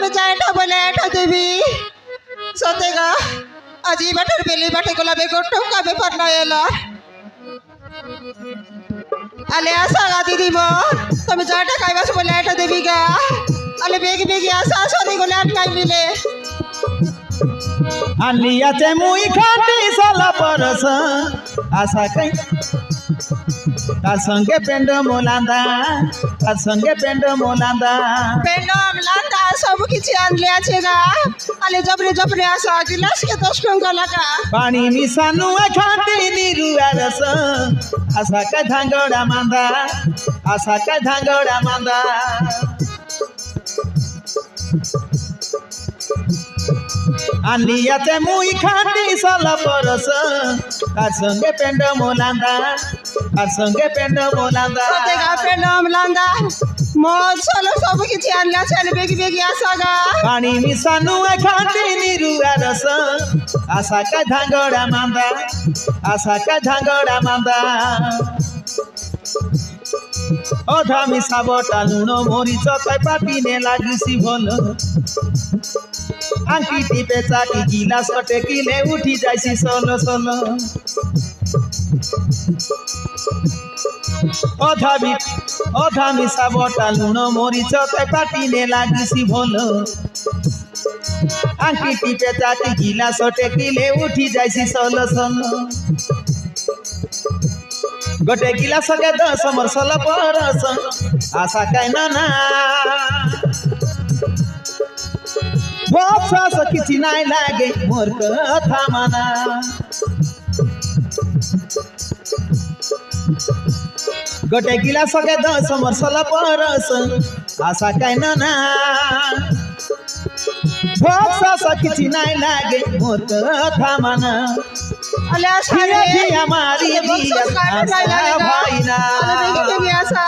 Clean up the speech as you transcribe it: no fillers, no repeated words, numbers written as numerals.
তুমি যাইটা বলে এটা দিবি সতে গা আজি বাটার বেলি বাটে গোলাপে গোটো কাবে পারনা এলা আলে আসা গা দিদি মো তুমি যাইটা খাইবাস বলে এটা দিবি গা আলে বেগি বেগি আসা সরি গোলে আর নাই মিলে আলিয়াতে মুই খাটি সালা পরস আশা কাই তার সঙ্গে পেন্ড মোলান্দা তার সঙ্গে পেন্ড মোলান্দা পেন্ডম লান্দা সব কিছু আনলে আছে গা আলে জবরে জবরে আসা গিলাস কে 10 টাকা লাগা পানি মিশানু খাটি নিরুয়া রস আশা কাই ধাঙ্গড়া মান্দা আশা কাই ধাঙ্গড়া মান্দা আলিয়াতে মুই খাটি সালা পরস তার সঙ্গে পেন্ড মোলান্দা তার সঙ্গে পেন্ড মোলান্দা সতে গা পেন্ডম লান্দা মদ সলো সব কিছু আনলে আছে আলে বেগি বেগি আসা গা পানি মিশানু খাটি নিরুয়া রস আশা কাই ধাঙ্গড়া মান্দা আশা কাই ধাঙ্গড়া মান্দা অধা মিশাবটা লুণ মরিচ তাই পাতিনে লাগিছি ভল আংটি টিপে চাটি গিলাস টেকিলে উঠি যাইছি সলো সলো অধা মিশাবটা লুণ মরিচ তাই পাতিনে লাগিছি ভল আংটি টিপে চাটি গিলাস টেকিলে উঠি যাইছি সলো সলো গোটে গিলাসকে 10 মরসল পরস আশা কাই না বক্স কিছু নাই লাগে মোর কথা মানা গোটে গিলাসকে 10 মরসল পরস আশা কাই না বক্স কিছু নাই লাগে মোর কথা মানা আলে আসা রে हमारी ভাই না भाई ना আলে বেগি বেগি আসা